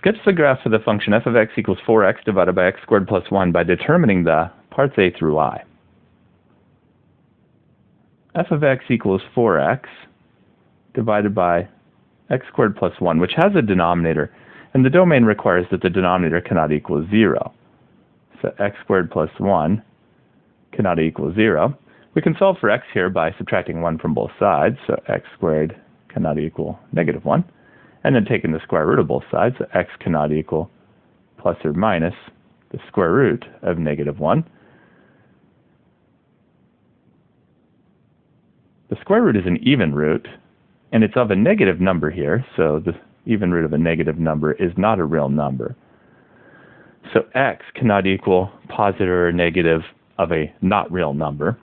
Sketch the graph for the function f of x equals 4x divided by x squared plus 1 by determining the parts a through I. F of x equals 4x divided by x squared plus 1, which has a denominator, and the domain requires that the denominator cannot equal 0. So x squared plus 1 cannot equal 0. We can solve for x here by subtracting 1 from both sides, so x squared cannot equal negative 1. And then taking the square root of both sides, so x cannot equal plus or minus the square root of negative 1. The square root is an even root, and it's of a negative number here, so the even root of a negative number is not a real number. So x cannot equal positive or negative of a not real number.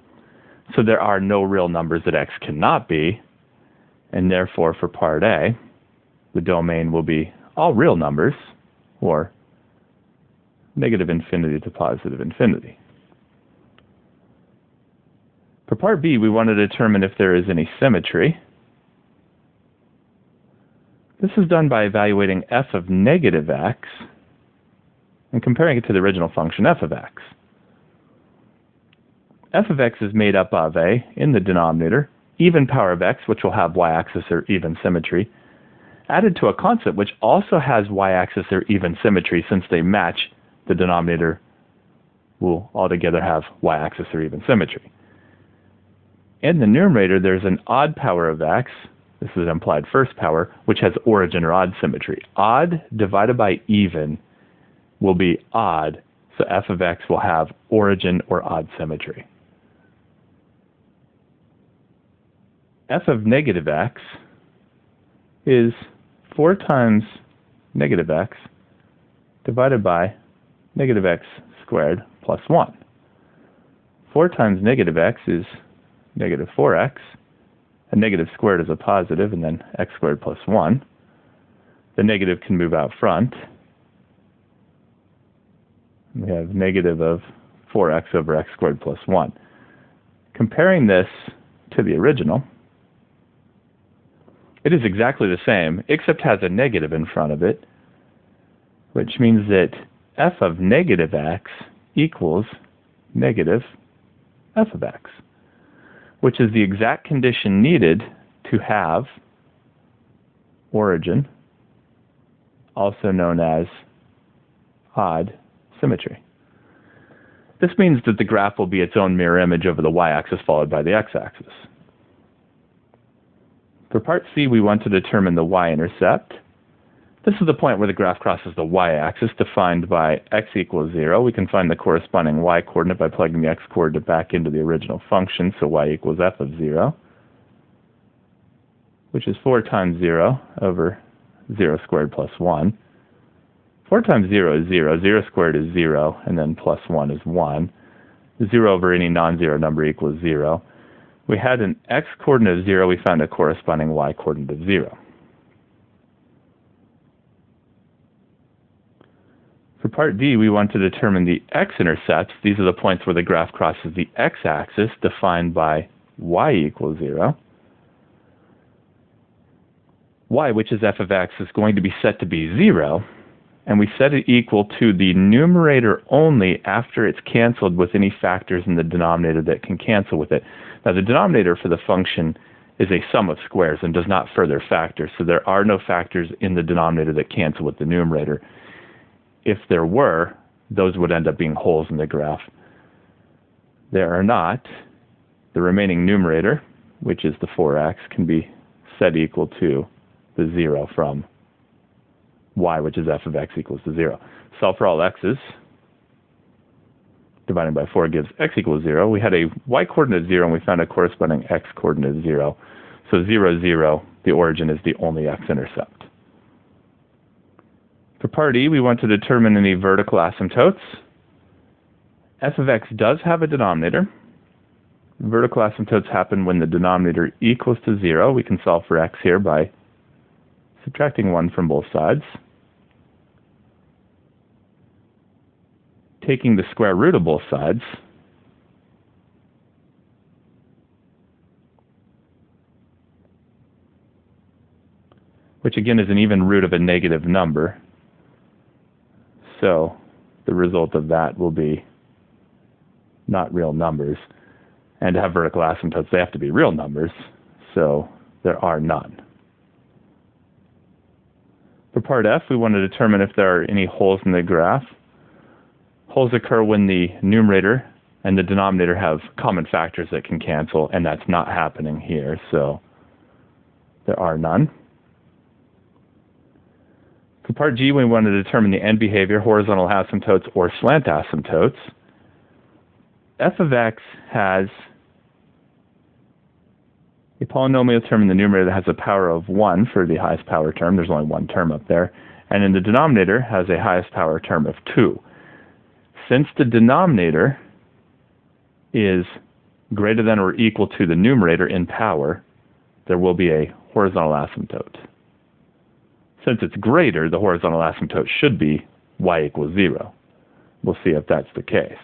So there are no real numbers that x cannot be, and therefore for part A, the domain will be all real numbers, or negative infinity to positive infinity. For part B, we want to determine if there is any symmetry. This is done by evaluating f of negative x and comparing it to the original function f of x. F of x is made up of a, in the denominator, even power of x, which will have y-axis or even symmetry, added to a constant which also has y-axis or even symmetry. Since they match, the denominator will altogether have y-axis or even symmetry. In the numerator, there's an odd power of x. This is an implied first power, which has origin or odd symmetry. Odd divided by even will be odd, so f of x will have origin or odd symmetry. F of negative x is 4 times negative x divided by negative x squared plus 1. 4 times negative x is negative 4x. A negative squared is a positive, and then x squared plus 1. The negative can move out front. We have negative of 4x over x squared plus 1. Comparing this to the original, it is exactly the same, except has a negative in front of it, which means that f of negative x equals negative f of x, which is the exact condition needed to have origin, also known as odd symmetry. This means that the graph will be its own mirror image over the y-axis followed by the x-axis. For part C, we want to determine the y-intercept. This is the point where the graph crosses the y-axis, defined by x equals 0. We can find the corresponding y-coordinate by plugging the x-coordinate back into the original function, so y equals f of 0, which is 4 times 0 over 0 squared plus 1. 4 times 0 is 0, 0 squared is 0, and then plus 1 is 1. 0 over any non-zero number equals 0. We had an x-coordinate of 0, we found a corresponding y-coordinate of 0. For part D, we want to determine the x-intercepts. These are the points where the graph crosses the x-axis, defined by y equals 0. Y, which is f of x, is going to be set to be 0, and we set it equal to the numerator only after it's canceled with any factors in the denominator that can cancel with it. Now, the denominator for the function is a sum of squares and does not further factor, so there are no factors in the denominator that cancel with the numerator. If there were, those would end up being holes in the graph. There are not. The remaining numerator, which is the 4x, can be set equal to the 0 from y, which is f of x equals to 0. Solve for all x's. Dividing by 4 gives x equals 0. We had a y-coordinate of 0, and we found a corresponding x-coordinate of 0. So 0, 0, the origin is the only x-intercept. For part E, we want to determine any vertical asymptotes. F of x does have a denominator. Vertical asymptotes happen when the denominator equals to 0. We can solve for x here by subtracting 1 from both sides. Taking the square root of both sides. Which again is an even root of a negative number. So the result of that will be not real numbers. And to have vertical asymptotes, they have to be real numbers. So there are none. For part F, we want to determine if there are any holes in the graph. Holes occur when the numerator and the denominator have common factors that can cancel, and that's not happening here, so there are none. For part G, we want to determine the end behavior, horizontal asymptotes or slant asymptotes. F of x has a polynomial term in the numerator that has a power of 1 for the highest power term. There's only one term up there. And in the denominator has a highest power term of 2. Since the denominator is greater than or equal to the numerator in power, there will be a horizontal asymptote. Since it's greater, the horizontal asymptote should be y equals 0. We'll see if that's the case.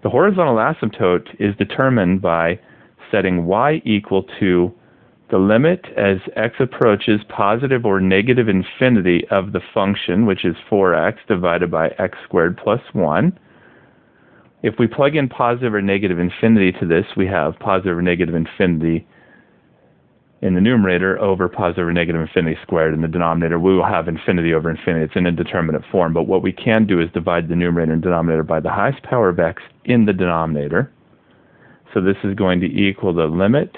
The horizontal asymptote is determined by setting y equal to the limit as x approaches positive or negative infinity of the function, which is 4x divided by x squared plus 1. If we plug in positive or negative infinity to this, we have positive or negative infinity in the numerator over positive or negative infinity squared in the denominator. We will have infinity over infinity. It's an indeterminate form, but what we can do is divide the numerator and denominator by the highest power of x in the denominator. So this is going to equal the limit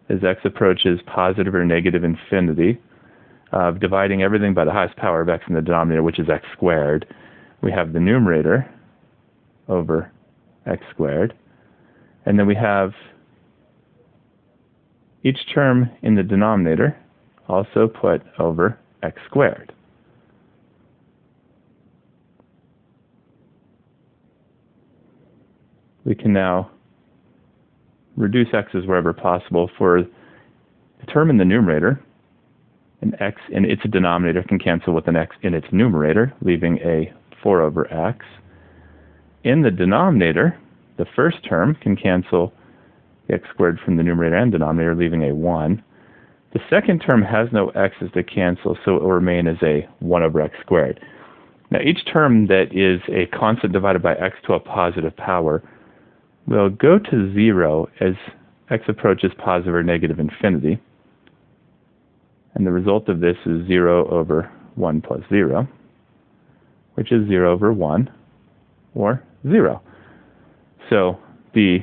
as x approaches positive or negative infinity of dividing everything by the highest power of x in the denominator, which is x squared. We have the numerator over x squared. And then we have each term in the denominator also put over x squared. We can now reduce x's wherever possible. For the term in the numerator, an x in its denominator can cancel with an x in its numerator, leaving a 4 over x. In the denominator, the first term can cancel the x squared from the numerator and denominator, leaving a 1. The second term has no x's to cancel, so it will remain as a 1 over x squared. Now each term that is a constant divided by x to a positive power will go to 0 as x approaches positive or negative infinity. And the result of this is 0 over 1 plus 0, which is 0 over 1, or 0. So the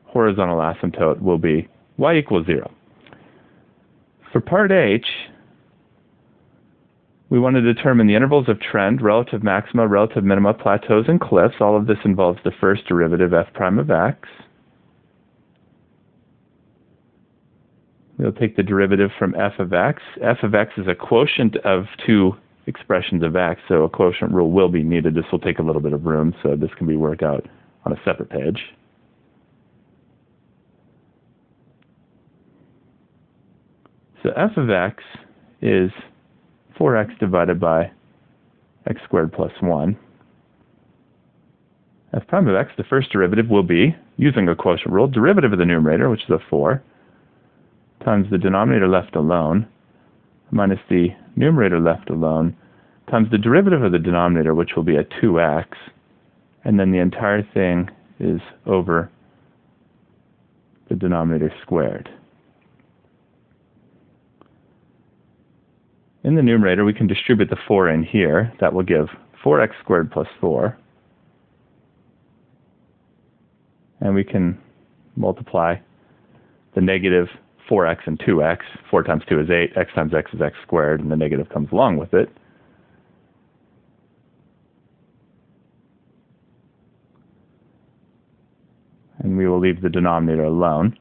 horizontal asymptote will be y equals 0. For part H, we want to determine the intervals of trend, relative maxima, relative minima, plateaus, and cliffs. All of this involves the first derivative, f prime of x. We'll take the derivative from f of x. F of x is a quotient of two expressions of x, so a quotient rule will be needed. This will take a little bit of room, so this can be worked out on a separate page. So f of x is 4x divided by x squared plus 1. F prime of x, the first derivative, will be, using a quotient rule, derivative of the numerator, which is a 4, times the denominator left alone, minus the numerator left alone, times the derivative of the denominator, which will be a 2x, and then the entire thing is over the denominator squared. In the numerator, we can distribute the 4 in here. That will give 4x squared plus 4. And we can multiply the negative 4x and 2x. 4 times 2 is 8. X times x is x squared, and the negative comes along with it. And we will leave the denominator alone.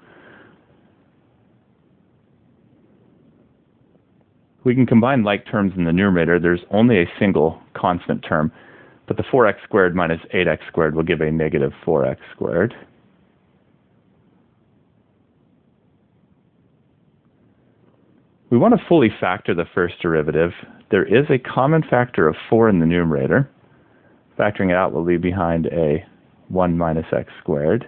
We can combine like terms in the numerator. There's only a single constant term, but the 4x squared minus 8x squared will give a negative 4x squared. We want to fully factor the first derivative. There is a common factor of 4 in the numerator. Factoring it out will leave behind a 1 minus x squared.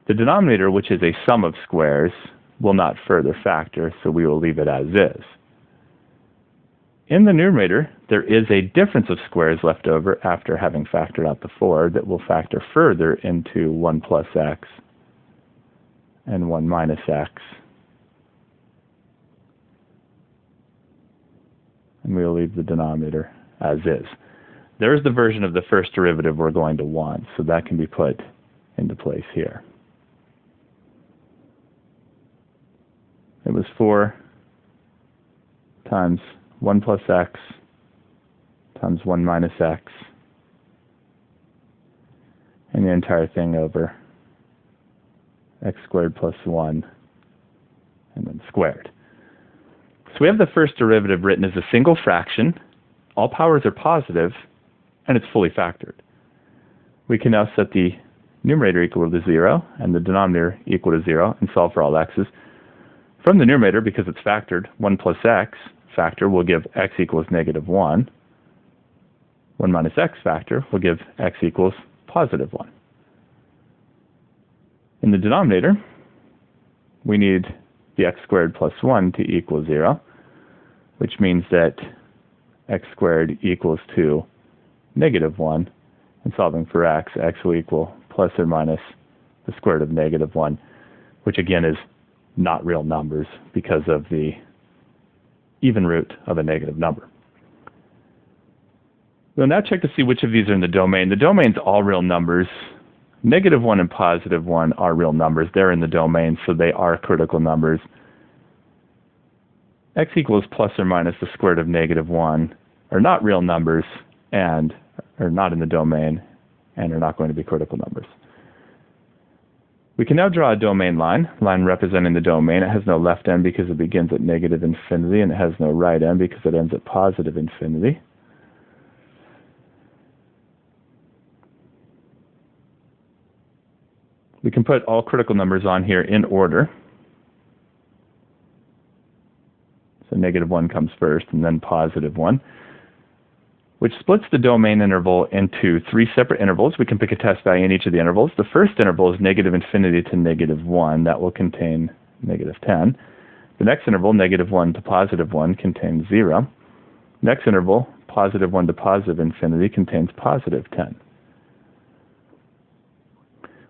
The denominator, which is a sum of squares, will not further factor, so we will leave it as is. In the numerator, there is a difference of squares left over after having factored out the 4 that will factor further into 1 plus x and 1 minus x. And we'll leave the denominator as is. There's the version of the first derivative we're going to want, so that can be put into place here. It was 4 times 1 plus x times 1 minus x, and the entire thing over x squared plus 1, and then squared. So we have the first derivative written as a single fraction. All powers are positive, and it's fully factored. We can now set the numerator equal to 0 and the denominator equal to 0 and solve for all x's. From the numerator, because it's factored, 1 plus x factor will give x equals negative 1. 1 minus x factor will give x equals positive 1. In the denominator, we need the x squared plus 1 to equal 0, which means that x squared equals to negative 1. And solving for x will equal plus or minus the square root of negative 1, which again is not real numbers because of the even root of a negative number. We'll now check to see which of these are in the domain. The domain's all real numbers. Negative 1 and positive 1 are real numbers. They're in the domain, so they are critical numbers. X equals plus or minus the square root of negative 1 are not real numbers and are not in the domain and are not going to be critical numbers. We can now draw a domain line representing the domain. It has no left end because it begins at negative infinity, and it has no right end because it ends at positive infinity. We can put all critical numbers on here in order. So negative 1 comes first, and then positive 1, which splits the domain interval into 3 separate intervals. We can pick a test value in each of the intervals. The first interval is negative infinity to negative 1. That will contain negative 10. The next interval, negative 1 to positive 1, contains 0. Next interval, positive 1 to positive infinity, contains positive 10.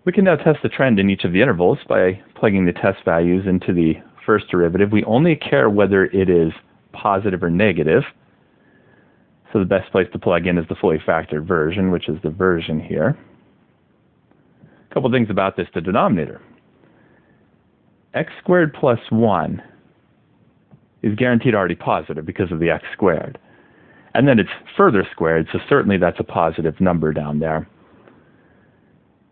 We can now test the trend in each of the intervals by plugging the test values into the first derivative. We only care whether it is positive or negative. So the best place to plug in is the fully factored version, which is the version here. A couple things about this, the denominator. X squared plus 1 is guaranteed already positive because of the x squared. And then it's further squared, so certainly that's a positive number down there.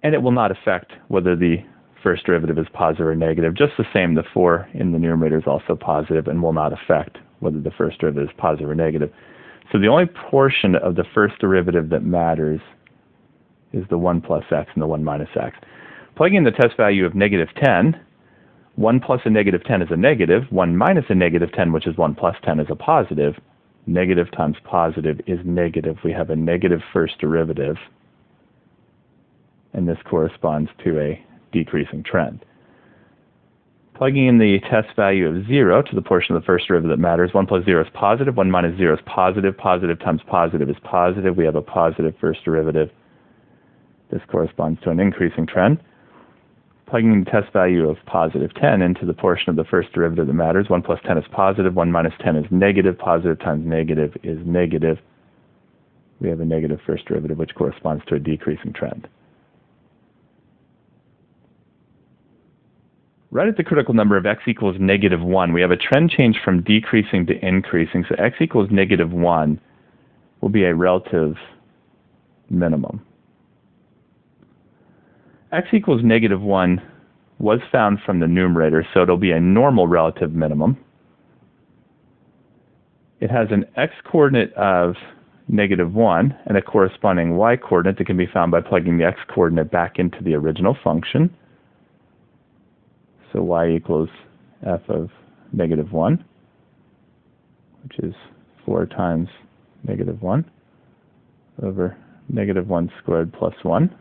And it will not affect whether the first derivative is positive or negative. Just the same, the 4 in the numerator is also positive and will not affect whether the first derivative is positive or negative. So the only portion of the first derivative that matters is the 1 plus x and the 1 minus x. Plugging in the test value of negative 10, 1 plus a negative 10 is a negative, 1 minus a negative 10, which is 1 plus 10, is a positive. Negative times positive is negative. We have a negative first derivative, and this corresponds to a decreasing trend. Plugging in the test value of 0 to the portion of the first derivative that matters, 1 plus 0 is positive, 1 minus 0 is positive, positive times positive is positive. We have a positive first derivative. This corresponds to an increasing trend. Plugging in the test value of positive 10 into the portion of the first derivative that matters, 1 plus 10 is positive, 1 minus 10 is negative, positive times negative is negative. We have a negative first derivative, which corresponds to a decreasing trend. Right at the critical number of x equals negative 1, we have a trend change from decreasing to increasing. So x equals negative 1 will be a relative minimum. X equals negative 1 was found from the numerator, so it'll be a normal relative minimum. It has an x-coordinate of negative 1 and a corresponding y-coordinate that can be found by plugging the x-coordinate back into the original function. So y equals f of negative 1, which is 4 times negative 1 over negative 1 squared plus 1.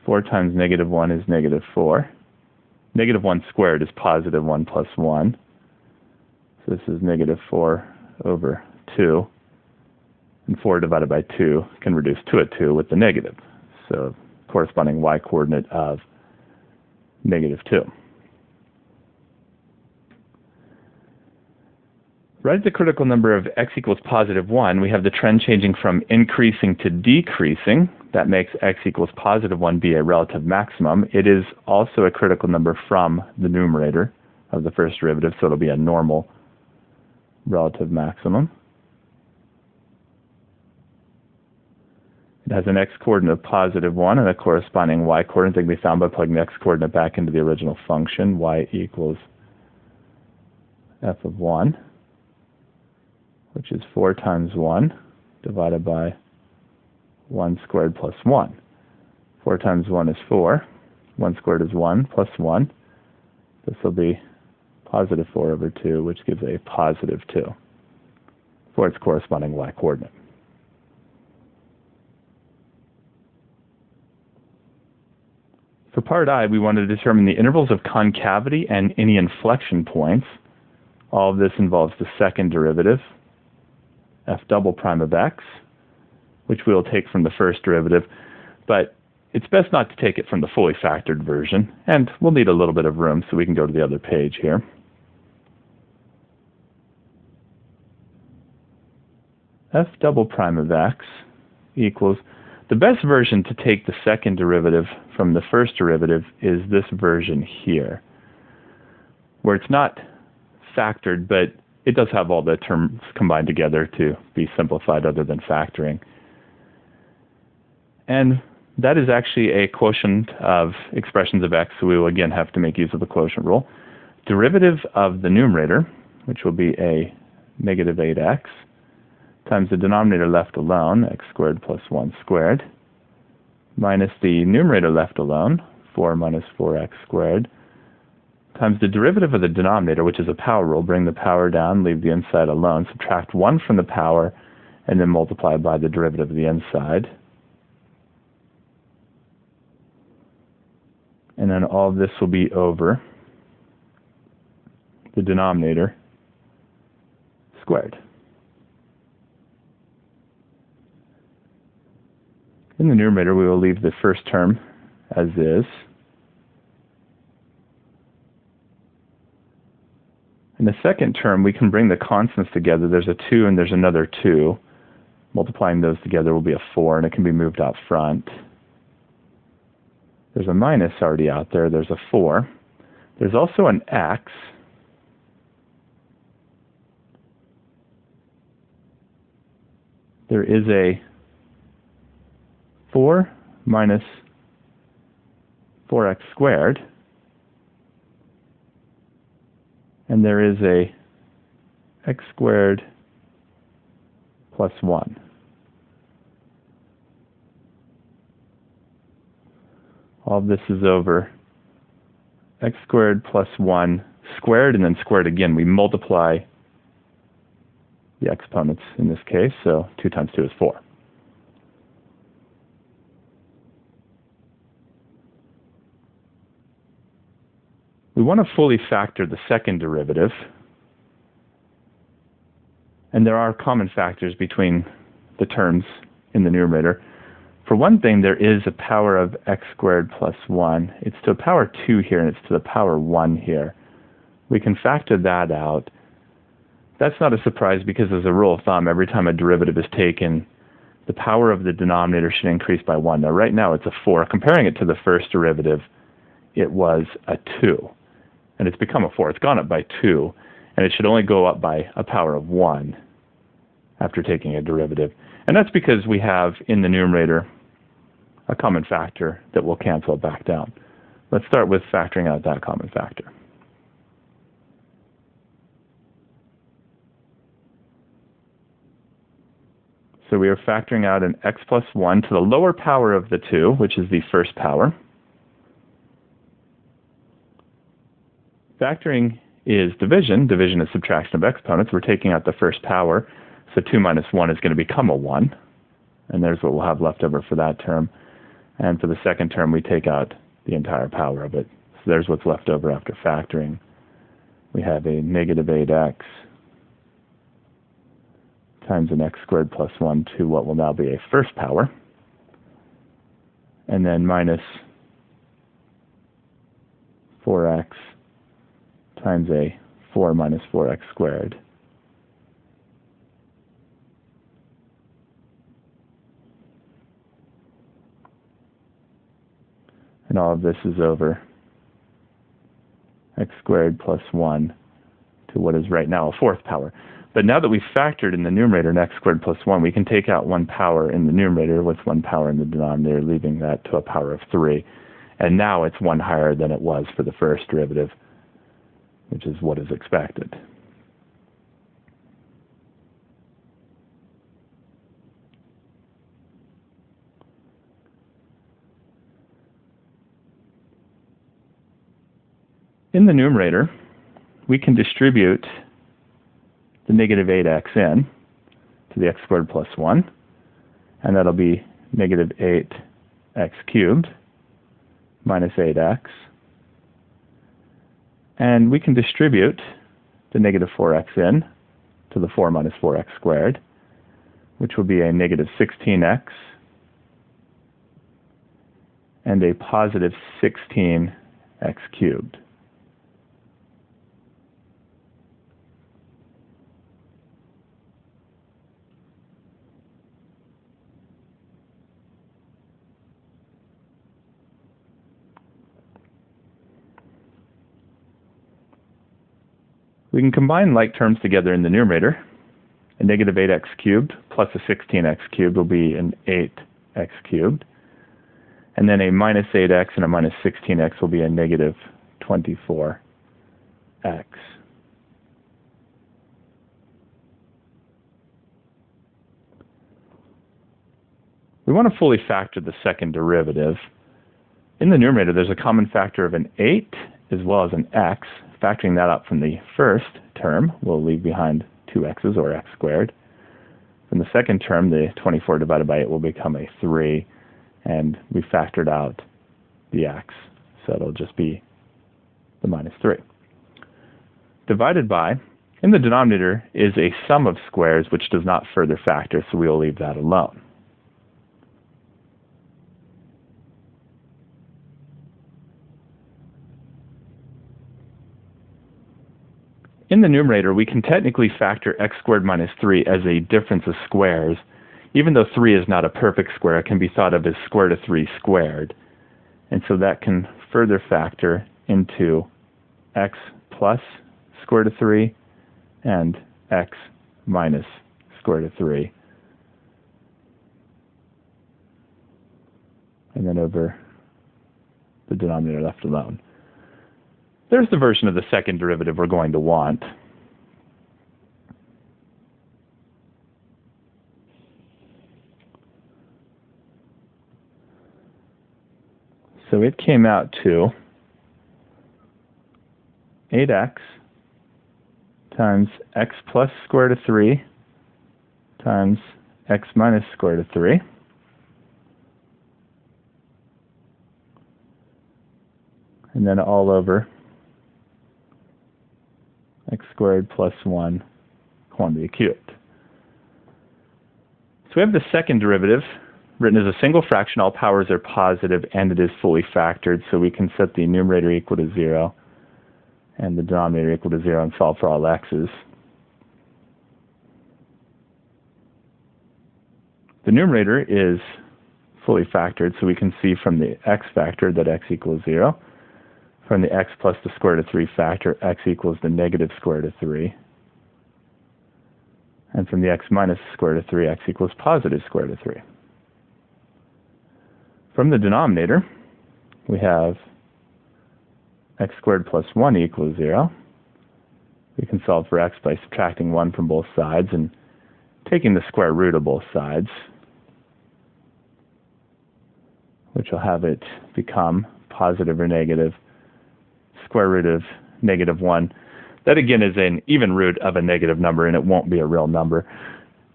4 times negative 1 is negative 4. Negative 1 squared is positive 1 plus 1. So this is negative 4 over 2. And 4 divided by 2 can reduce to a 2 with the negative. So corresponding y-coordinate of -2. Right at the critical number of x equals +1, we have the trend changing from increasing to decreasing. That makes x equals +1 be a relative maximum. It is also a critical number from the numerator of the first derivative, so it'll be a normal relative maximum. It has an x-coordinate of +1 and a corresponding y-coordinate that can be found by plugging the x-coordinate back into the original function, y equals f of 1, which is 4 times 1 divided by 1 squared plus 1. 4 times 1 is 4. 1 squared is 1 plus 1. This will be +4 over 2, which gives a +2 for its corresponding y-coordinate. For part I, we want to determine the intervals of concavity and any inflection points. All of this involves the second derivative, f double prime of x, which we'll take from the first derivative, but it's best not to take it from the fully factored version, and we'll need a little bit of room, so we can go to the other page here. F double prime of x equals, the best version to take the second derivative from the first derivative is this version here, where it's not factored, but it does have all the terms combined together to be simplified other than factoring. And that is actually a quotient of expressions of x, so we will again have to make use of the quotient rule. Derivative of the numerator, which will be a -8x, times the denominator left alone, x squared plus 1 squared, minus the numerator left alone, 4 minus 4x squared, times the derivative of the denominator, which is a power rule. Bring the power down, leave the inside alone, subtract 1 from the power, and then multiply by the derivative of the inside. And then all of this will be over the denominator squared. In the numerator, we will leave the first term as is. In the second term, we can bring the constants together. There's a 2 and there's another 2. Multiplying those together will be a 4, and it can be moved out front. There's a minus already out there. There's a 4. There's also an x. There is a 4 minus 4x squared. And there is a x squared plus 1. All of this is over x squared plus 1 squared, and then squared again. We multiply the exponents in this case, so 2 times 2 is 4. We want to fully factor the second derivative, and there are common factors between the terms in the numerator. For one thing, there is a power of x squared plus 1. It's to the power 2 here, and it's to the power 1 here. We can factor that out. That's not a surprise because, as a rule of thumb, every time a derivative is taken, the power of the denominator should increase by 1. Now, right now, it's a 4. Comparing it to the first derivative, it was a 2. And it's become a 4. It's gone up by 2, and it should only go up by a power of 1 after taking a derivative. And that's because we have in the numerator a common factor that will cancel it back down. Let's start with factoring out that common factor. So we are factoring out an x plus 1 to the lower power of the 2, which is the first power. Factoring is division. Division is subtraction of exponents. We're taking out the first power, so 2 minus 1 is going to become a 1. And there's what we'll have left over for that term. And for the second term, we take out the entire power of it. So there's what's left over after factoring. We have a -8x times an x squared plus 1 to what will now be a first power, and then minus 4x times a 4 minus 4x squared. And all of this is over x squared plus 1 to what is right now a fourth power. But now that we've factored in the numerator an x squared plus 1, we can take out 1 power in the numerator with 1 power in the denominator, leaving that to a power of 3. And now it's 1 higher than it was for the first derivative, which is what is expected. In the numerator, we can distribute the negative 8x in to the x squared plus 1, and that'll be negative 8x cubed minus 8x. And we can distribute the negative 4x in to the 4 minus 4x squared, which will be a negative 16x and a positive 16x cubed. We can combine like terms together in the numerator. A negative 8x cubed plus a 16x cubed will be an 8x cubed. And then a minus 8x and a minus 16x will be a negative 24x. We want to fully factor the second derivative. In the numerator, there's a common factor of an 8 as well as an x. Factoring that out from the first term, we'll leave behind 2 x's, or x squared. From the second term, the 24 divided by 8 will become a 3, and we factored out the x, so it'll just be the minus 3. Divided by, in the denominator, is a sum of squares which does not further factor, so we will leave that alone. In the numerator, we can technically factor x squared minus 3 as a difference of squares. Even though 3 is not a perfect square, it can be thought of as square root of 3 squared. And so that can further factor into x plus square root of 3 and x minus square root of 3. And then over the denominator left alone. There's the version of the second derivative we're going to want. So it came out to 8x times x plus square root of 3 times x minus square root of 3. And then all over x squared plus 1 quantity cubed. So we have the second derivative written as a single fraction. All powers are positive, and it is fully factored, so we can set the numerator equal to 0 and the denominator equal to 0 and solve for all x's. The numerator is fully factored, so we can see from the x factor that x equals 0. From the x plus the square root of 3 factor, x equals the negative square root of 3. And from the x minus the square root of 3, x equals positive square root of 3. From the denominator, we have x squared plus 1 equals 0. We can solve for x by subtracting 1 from both sides and taking the square root of both sides, which will have it become positive or negative square root of negative 1. That again is an even root of a negative number, and it won't be a real number.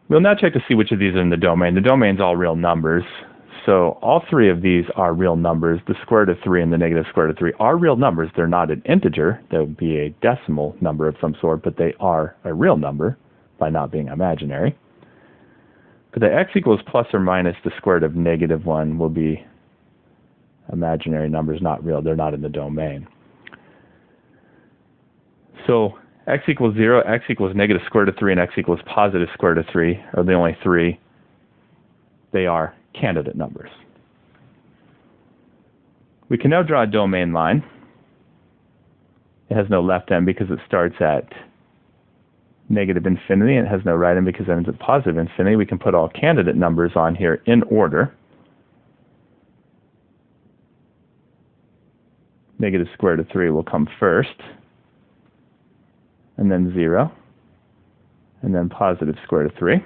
We'll now check to see which of these are in the domain. The domain's all real numbers, so all three of these are real numbers. The square root of 3 and the negative square root of 3 are real numbers. They're not an integer. That would be a decimal number of some sort, but they are a real number by not being imaginary. the x equals plus or minus the square root of negative 1 will be imaginary numbers, not real. They're not in the domain. So x equals 0, x equals negative square root of 3, and x equals positive square root of 3 are the only three. They are candidate numbers. We can now draw a domain line. It has no left end because it starts at negative infinity, and it has no right end because it ends at positive infinity. We can put all candidate numbers on here in order. Negative square root of 3 will come first, and then 0, and then positive square root of 3.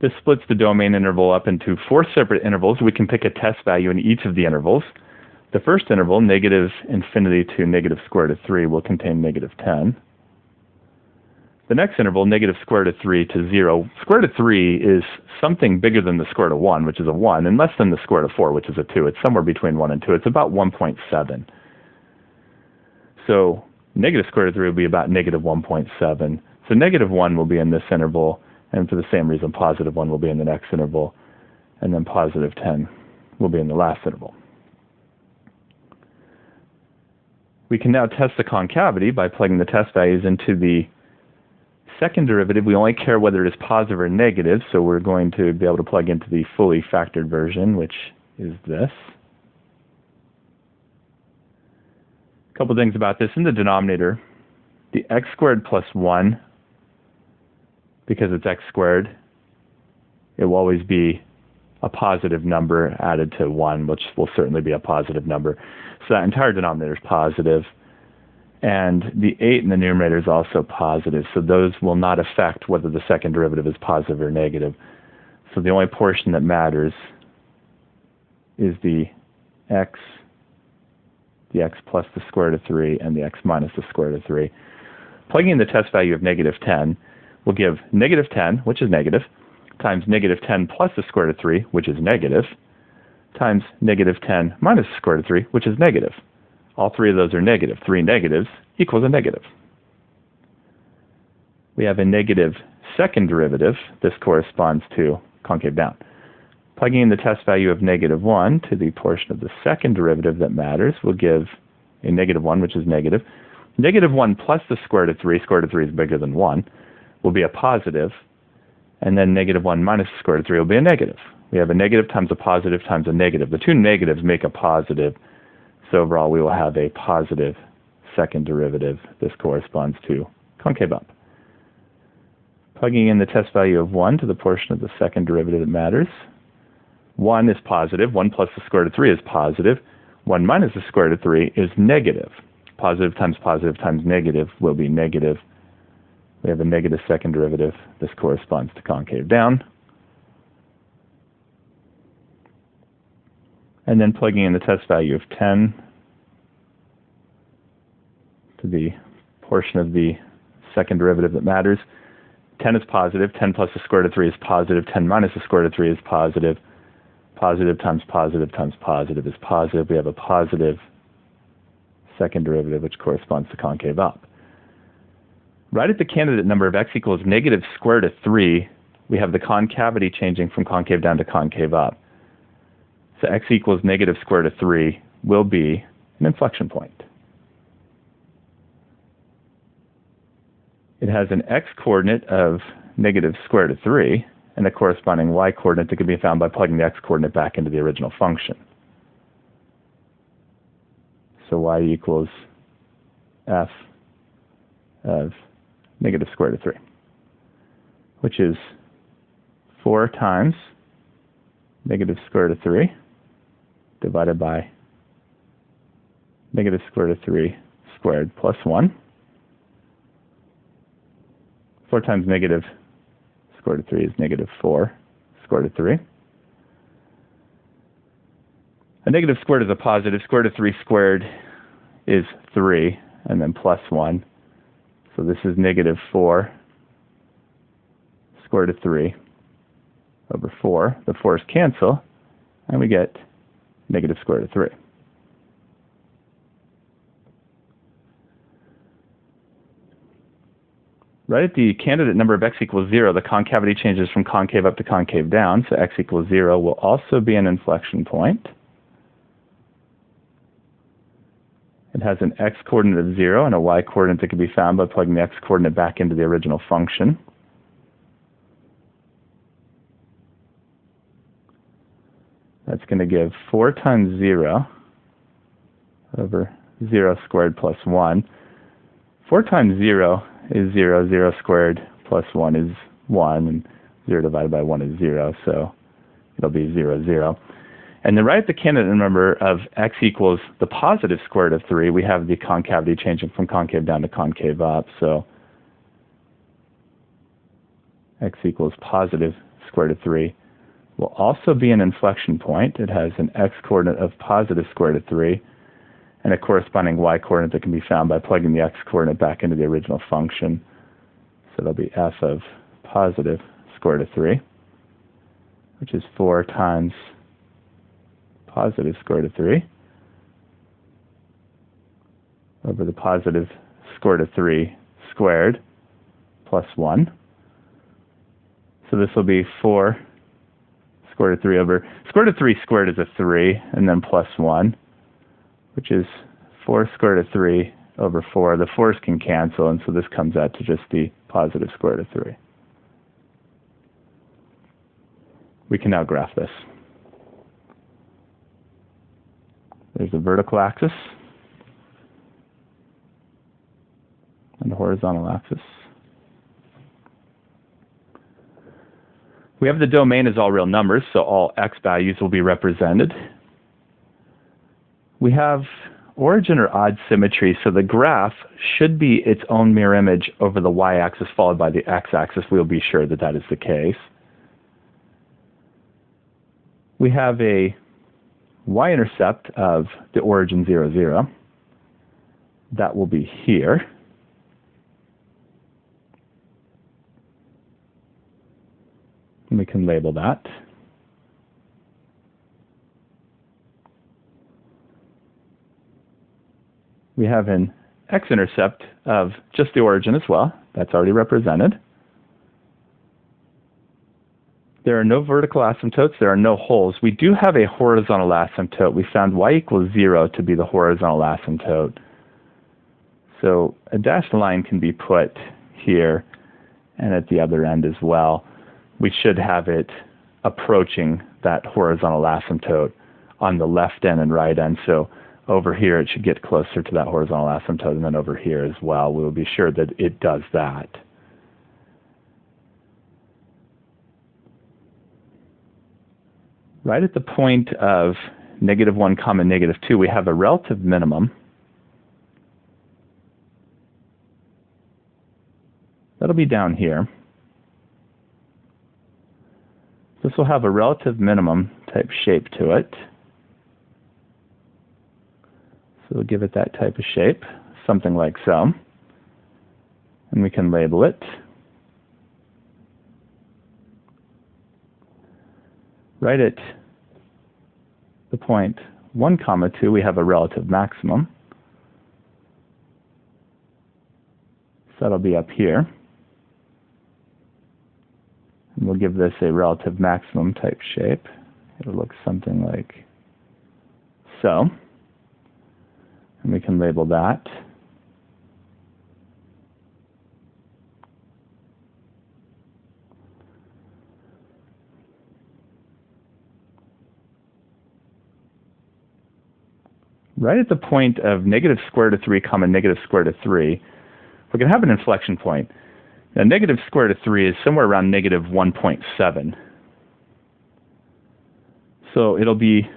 This splits the domain interval up into 4 separate intervals. We can pick a test value in each of the intervals. The first interval, negative infinity to negative square root of 3, will contain negative 10. The next interval, negative square root of 3 to 0. Square root of 3 is something bigger than the square root of 1, which is a 1, and less than the square root of 4, which is a 2. It's somewhere between 1 and 2. It's about 1.7. So negative square root of 3 will be about negative 1.7. So negative 1 will be in this interval, and for the same reason, positive 1 will be in the next interval, and then positive 10 will be in the last interval. We can now test the concavity by plugging the test values into the second derivative. We only care whether it is positive or negative, so we're going to be able to plug into the fully factored version, which is this. A couple things about this. In the denominator, the x squared plus 1, because it's x squared, it will always be a positive number added to 1, which will certainly be a positive number. So that entire denominator is positive. And the 8 in the numerator is also positive. So those will not affect whether the second derivative is positive or negative. So the only portion that matters is the x plus the square root of 3 and the x minus the square root of 3. Plugging in the test value of negative 10 will give negative 10, which is negative, times negative 10 plus the square root of 3, which is negative, times negative 10 minus the square root of 3, which is negative. All three of those are negative. 3 negatives equals a negative. We have a negative second derivative. This corresponds to concave down. Plugging in the test value of negative 1 to the portion of the second derivative that matters will give a negative 1, which is negative. Negative 1 plus the square root of 3, square root of 3 is bigger than 1, will be a positive. And then negative 1 minus the square root of 3 will be a negative. We have a negative times a positive times a negative. The two negatives make a positive. So overall, we will have a positive second derivative. This corresponds to concave up. Plugging in the test value of 1 to the portion of the second derivative that matters. 1 is positive. 1 plus the square root of 3 is positive. 1 minus the square root of 3 is negative. Positive times negative will be negative. We have a negative second derivative. This corresponds to concave down. And then plugging in the test value of 10 to the portion of the second derivative that matters. 10 is positive. 10 plus the square root of 3 is positive. 10 minus the square root of 3 is positive. Positive times positive is positive. We have a positive second derivative, which corresponds to concave up. Right at the candidate number of x equals negative square root of 3, we have the concavity changing from concave down to concave up. So x equals negative square root of 3 will be an inflection point. It has an x-coordinate of negative square root of 3 and a corresponding y-coordinate that can be found by plugging the x-coordinate back into the original function. So y equals f of negative square root of 3, which is 4 times negative square root of 3 divided by negative square root of 3 squared plus 1. 4 times negative square root of 3 is negative 4 square root of 3. A negative squared is a positive. Square root of 3 squared is 3, and then plus 1. So this is negative 4 square root of 3 over 4. The 4's cancel, and we get negative square root of 3. right at the candidate number of x equals 0, the concavity changes from concave up to concave down, so x equals 0 will also be an inflection point. It has an x-coordinate of 0 and a y-coordinate that can be found by plugging the x-coordinate back into the original function. That's going to give 4 times 0 over 0 squared plus 1. 4 times 0 is 0, 0 squared plus 1 is 1, and 0 divided by 1 is 0, so it'll be 0, 0. And then right at the candidate number of x equals the positive square root of 3, we have the concavity changing from concave down to concave up, so x equals positive square root of 3 will also be an inflection point. It has an x-coordinate of positive square root of 3, and a corresponding y-coordinate that can be found by plugging the x-coordinate back into the original function. So it'll be f of positive square root of 3, which is 4 times positive square root of 3 over the positive square root of 3 squared plus 1. So this will be 4 square root of 3 over square root of 3 squared is a 3, and then plus 1, which is 4 square root of 3 over 4. The 4's can cancel, and so this comes out to just the positive square root of 3. We can now graph this. There's the vertical axis and the horizontal axis. We have the domain as all real numbers, so all x values will be represented. We have origin or odd symmetry, so the graph should be its own mirror image over the y-axis followed by the x-axis. We'll be sure that that is the case. We have a y-intercept of the origin 0, 0. That will be here. And we can label that. We have an x-intercept of just the origin as well. That's already represented. There are no vertical asymptotes. There are no holes. We do have a horizontal asymptote. We found y equals 0 to be the horizontal asymptote. So a dashed line can be put here and at the other end as well. We should have it approaching that horizontal asymptote on the left end and right end. So over here it should get closer to that horizontal asymptote, and then over here as well. We will be sure that it does that. Right at the point of -1, -2, we have a relative minimum. That'll be down here. This will have a relative minimum type shape to it. So we'll give it that type of shape, something like so. And we can label it. Right at the point 1, 2, we have a relative maximum. So that'll be up here. And we'll give this a relative maximum type shape. It'll look something like so. And we can label that. Right at the point of -square root of 3, -square root of 3, we're going to have an inflection point. Now, -square root of 3 is somewhere around -1.7. So it'll be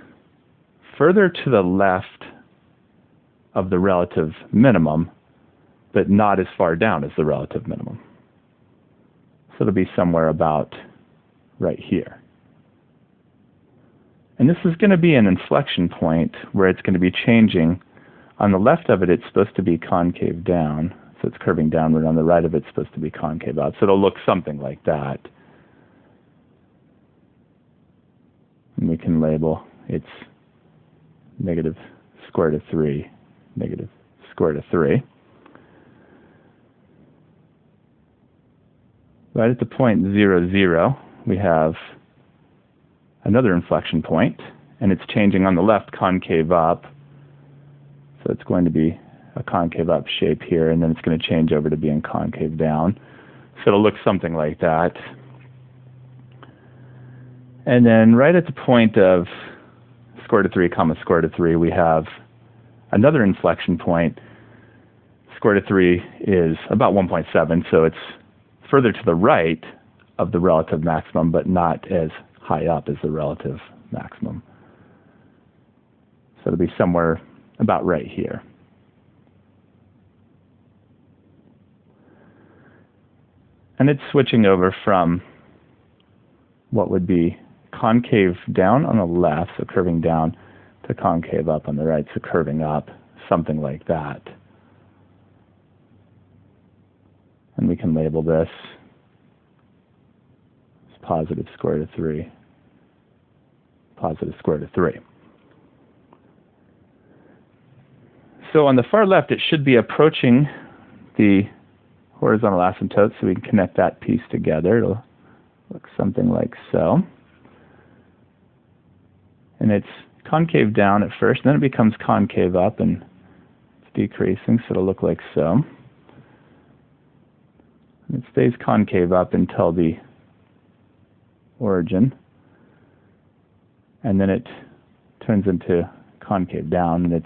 further to the left of the relative minimum, but not as far down as the relative minimum. So it'll be somewhere about right here. And this is going to be an inflection point where it's going to be changing. On the left of it, it's supposed to be concave down, so it's curving downward. On the right of it, it's supposed to be concave out. So it'll look something like that. And we can label it's -square root of 3, -square root of 3. Right at the point 0, 0, we have another inflection point, and it's changing on the left concave up. So it's going to be a concave up shape here, and then it's going to change over to being concave down. So it'll look something like that. And then right at the point of square root of 3 comma square root of 3, we have another inflection point. Square root of 3 is about 1.7, so it's further to the right of the relative maximum, but not as high up as the relative maximum. So it'll be somewhere about right here. And it's switching over from what would be concave down on the left, so curving down, to concave up on the right, so curving up, something like that. And we can label this as positive square root of 3, positive square root of 3. So on the far left, it should be approaching the horizontal asymptote, so we can connect that piece together. It'll look something like so. And it's concave down at first, and then it becomes concave up, and it's decreasing, so it'll look like so. And it stays concave up until the origin, and then it turns into concave down, and it's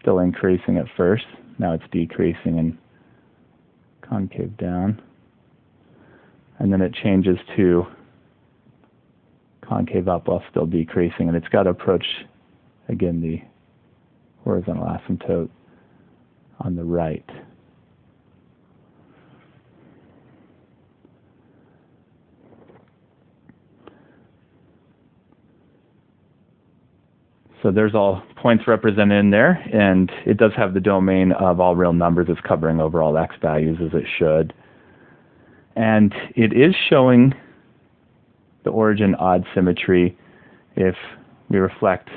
still increasing at first. Now it's decreasing and concave down, and then it changes to concave up while still decreasing, and it's got to approach again the horizontal asymptote on the right. So there's all points represented in there, and it does have the domain of all real numbers. It's covering over all x values as it should. And it is showing the origin odd symmetry if we reflect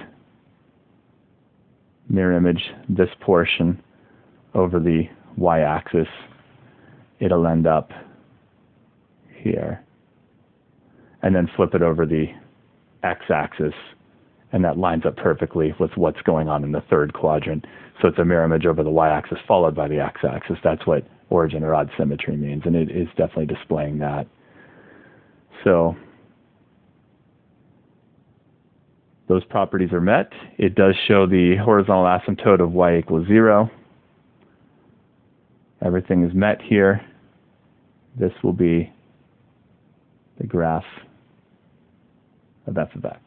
mirror image this portion over the y-axis. It'll end up here. And then flip it over the x-axis, and that lines up perfectly with what's going on in the third quadrant. So it's a mirror image over the y-axis followed by the x-axis. That's what origin or odd symmetry means, and it is definitely displaying that. So those properties are met. It does show the horizontal asymptote of y equals 0. Everything is met here. This will be the graph of f of x.